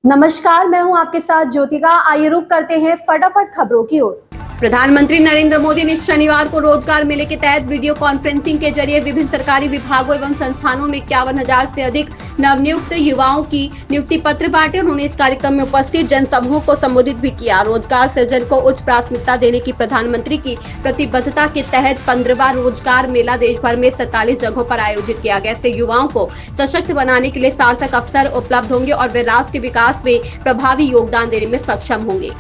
नमस्कार, मैं हूं आपके साथ ज्योतिका। आइए रुक करते हैं फटाफट खबरों की ओर। प्रधानमंत्री नरेंद्र मोदी ने शनिवार को रोजगार मेले के तहत वीडियो कॉन्फ्रेंसिंग के जरिए विभिन्न सरकारी विभागों एवं संस्थानों में 51,000 से अधिक नवनियुक्त युवाओं की नियुक्ति पत्र बांटे। उन्होंने इस कार्यक्रम में उपस्थित जनसमूह को संबोधित भी किया। रोजगार सृजन को उच्च प्राथमिकता देने की प्रधानमंत्री की प्रतिबद्धता के तहत 15वां रोजगार मेला देश भर में 47 जगहों पर आयोजित किया गया। इससे युवाओं को सशक्त बनाने के लिए सार्थक अवसर उपलब्ध होंगे और वे राष्ट्र के विकास में प्रभावी योगदान देने में सक्षम होंगे।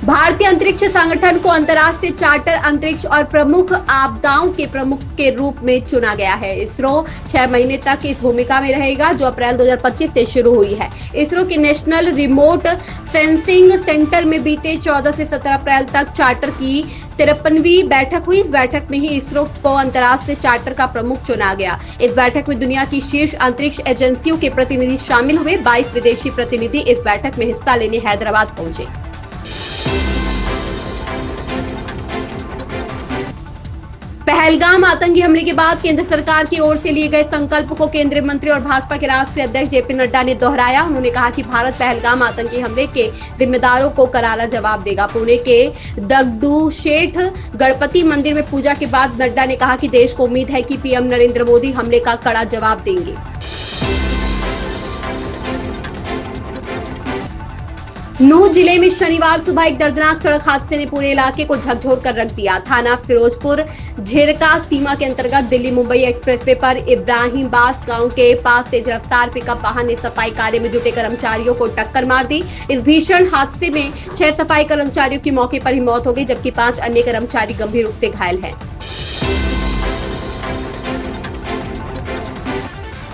भारतीय अंतरिक्ष संगठन को अंतर्राष्ट्रीय चार्टर अंतरिक्ष और प्रमुख आपदाओं के प्रमुख के रूप में चुना गया है। इसरो 6 महीने तक इस भूमिका में रहेगा, जो अप्रैल 2025 से शुरू हुई है। इसरो के नेशनल रिमोट सेंसिंग सेंटर में बीते 14 से 17 अप्रैल तक चार्टर की 53वीं बैठक हुई। इस बैठक में ही इसरो को अंतर्राष्ट्रीय चार्टर का प्रमुख चुना गया। इस बैठक में दुनिया की शीर्ष अंतरिक्ष एजेंसियों के प्रतिनिधि शामिल हुए। 22 विदेशी प्रतिनिधि इस बैठक में हिस्सा लेने हैदराबाद पहुंचे। पहलगाम आतंकी हमले के बाद केंद्र सरकार की ओर से लिए गए संकल्प को केंद्रीय मंत्री और भाजपा के राष्ट्रीय अध्यक्ष जेपी नड्डा ने दोहराया। उन्होंने कहा कि भारत पहलगाम आतंकी हमले के जिम्मेदारों को करारा जवाब देगा। पुणे के दगडूशेठ गणपति मंदिर में पूजा के बाद नड्डा ने कहा कि देश को उम्मीद है कि पीएम नरेंद्र मोदी हमले का कड़ा जवाब देंगे। नूह जिले में शनिवार सुबह एक दर्दनाक सड़क हादसे ने पूरे इलाके को झकझोर कर रख दिया। थाना फिरोजपुर झेरका सीमा के अंतर्गत दिल्ली मुंबई एक्सप्रेसवे पर इब्राहिमबास गांव के पास तेज रफ्तार पिकअप वाहन ने सफाई कार्य में जुटे कर्मचारियों को टक्कर मार दी। इस भीषण हादसे में 6 सफाई कर्मचारियों की मौके पर ही मौत हो गई, जबकि 5 अन्य कर्मचारी गंभीर रूप से घायल हैं।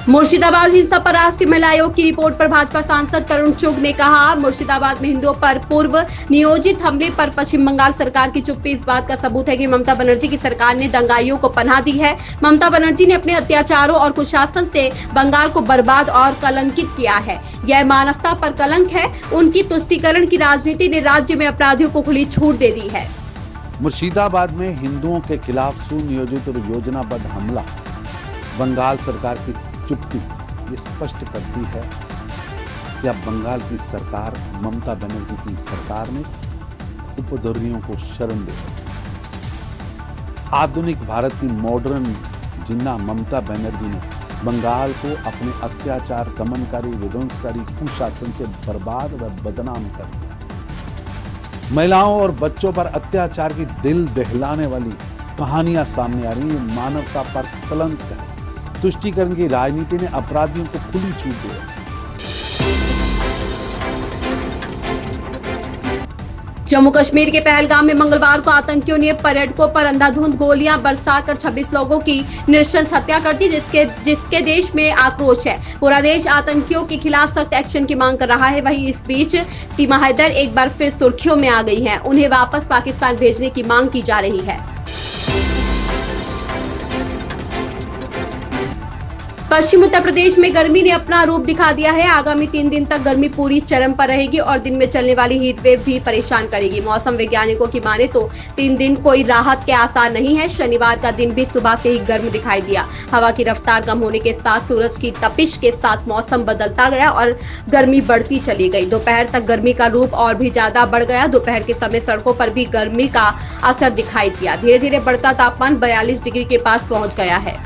मुर्शिदाबाद हिंसा पर राष्ट्रीय महिला आयोग की रिपोर्ट पर भाजपा सांसद तरुण चुग ने कहा, मुर्शिदाबाद में हिंदुओं पर पूर्व नियोजित हमले पर पश्चिम बंगाल सरकार की चुप्पी इस बात का सबूत है कि ममता बनर्जी की सरकार ने दंगाइयों को पनाह दी है। ममता बनर्जी ने अपने अत्याचारों और कुशासन से बंगाल को बर्बाद और कलंकित किया है। यह मानवता पर कलंक है। उनकी तुष्टीकरण की राजनीति ने राज्य में अपराधियों को खुली छूट दे दी है। मुर्शिदाबाद में हिंदुओं के खिलाफ सुनियोजित और योजनाबद्ध हमला बंगाल सरकार की चुप्पी ये स्पष्ट करती है कि अब बंगाल की सरकार, ममता बनर्जी की सरकार ने उपद्रवियों को शरण दे दी। आधुनिक भारत की मॉडर्न जिन्ना ममता बनर्जी ने बंगाल को अपने अत्याचार, दमनकारी, विध्वंसकारी कुशासन से बर्बाद व बदनाम कर दिया। महिलाओं और बच्चों पर अत्याचार की दिल दहलाने वाली कहानियां सामने आ रही हैं। मानवता पर कलंक है। तुष्टीकरण की राजनीति ने अपराधियों को खुली छूट दी। जम्मू कश्मीर के पहलगाम में मंगलवार को आतंकियों ने पर्यटकों पर अंधाधुंध गोलियां बरसाकर 26 लोगों की नृशंस हत्या कर दी, जिसके देश में आक्रोश है। पूरा देश आतंकियों के खिलाफ सख्त एक्शन की मांग कर रहा है। वहीं इस बीच सीमा हैदर एक बार फिर सुर्खियों में आ गई हैं। उन्हें वापस पाकिस्तान भेजने की मांग की जा रही है। पश्चिम उत्तर प्रदेश में गर्मी ने अपना रूप दिखा दिया है। आगामी 3 दिन तक गर्मी पूरी चरम पर रहेगी और दिन में चलने वाली हीट वेव भी परेशान करेगी। मौसम वैज्ञानिकों की माने तो 3 दिन कोई राहत के आसार नहीं है। शनिवार का दिन भी सुबह से ही गर्म दिखाई दिया। हवा की रफ्तार कम होने के साथ सूरज की तपिश के साथ मौसम बदलता गया और गर्मी बढ़ती चली गई। दोपहर तक गर्मी का रूप और भी ज्यादा बढ़ गया। दोपहर के समय सड़कों पर भी गर्मी का असर दिखाई दिया। धीरे धीरे बढ़ता तापमान 42 डिग्री के पास पहुंच गया है।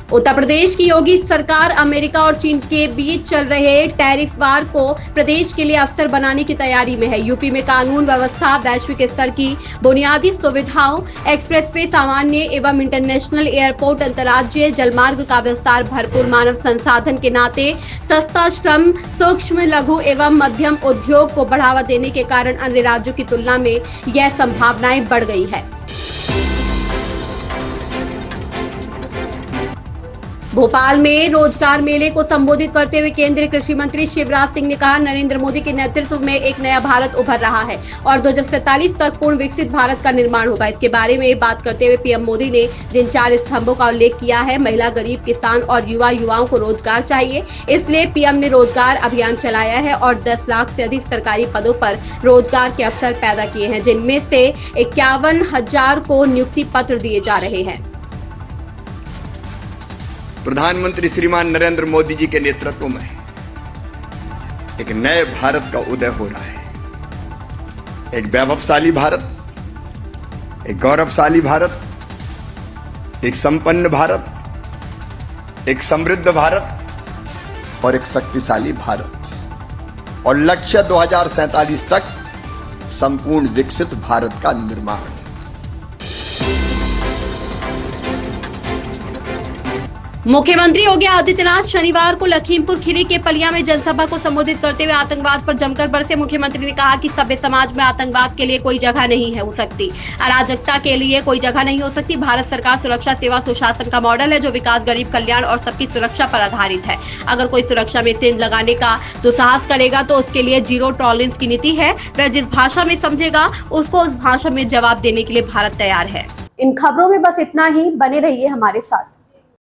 उत्तर प्रदेश की योगी सरकार अमेरिका और चीन के बीच चल रहे टैरिफ वार को प्रदेश के लिए अवसर बनाने की तैयारी में है। यूपी में कानून व्यवस्था, वैश्विक स्तर की बुनियादी सुविधाओं, एक्सप्रेसवे, सामान्य एवं इंटरनेशनल एयरपोर्ट, अंतर्राज्यीय जलमार्ग का विस्तार, भरपूर मानव संसाधन के नाते सस्ता श्रम, सूक्ष्म, लघु एवं मध्यम उद्योग को बढ़ावा देने के कारण अन्य राज्यों की तुलना में यह संभावनाएं बढ़ गई है। भोपाल में रोजगार मेले को संबोधित करते हुए केंद्रीय कृषि मंत्री शिवराज सिंह ने कहा, नरेंद्र मोदी के नेतृत्व में एक नया भारत उभर रहा है और 2047 तक पूर्ण विकसित भारत का निर्माण होगा। इसके बारे में बात करते हुए पीएम मोदी ने जिन 4 स्तंभों का उल्लेख किया है, महिला, गरीब, किसान और युवाओं को रोजगार चाहिए, इसलिए पीएम ने रोजगार अभियान चलाया है और 10 लाख से अधिक सरकारी पदों पर रोजगार के अवसर पैदा किए हैं, जिनमें से 51,000 को नियुक्ति पत्र दिए जा रहे हैं। प्रधानमंत्री श्रीमान नरेंद्र मोदी जी के नेतृत्व में एक नए भारत का उदय हो रहा है। एक वैभवशाली भारत, एक गौरवशाली भारत, एक संपन्न भारत, एक समृद्ध भारत और एक शक्तिशाली भारत और लक्ष्य 2047 तक संपूर्ण विकसित भारत का निर्माण। मुख्यमंत्री योगी आदित्यनाथ शनिवार को लखीमपुर खीरी के पलिया में जनसभा को संबोधित करते हुए आतंकवाद पर जमकर बरसे। मुख्यमंत्री ने कहा कि सभ्य समाज में आतंकवाद के लिए कोई जगह नहीं है हो सकती, अराजकता के लिए कोई जगह नहीं हो सकती। भारत सरकार सुरक्षा, सेवा, सुशासन का मॉडल है जो विकास, गरीब कल्याण और सबकी सुरक्षा पर आधारित है। अगर कोई सुरक्षा में सेंध लगाने का दुस्साहस करेगा तो उसके लिए 0 टॉलरेंस की नीति है। वह जिस भाषा में समझेगा उसको उस भाषा में जवाब देने के लिए भारत तैयार है। इन खबरों में बस इतना ही। बने रहिए हमारे साथ।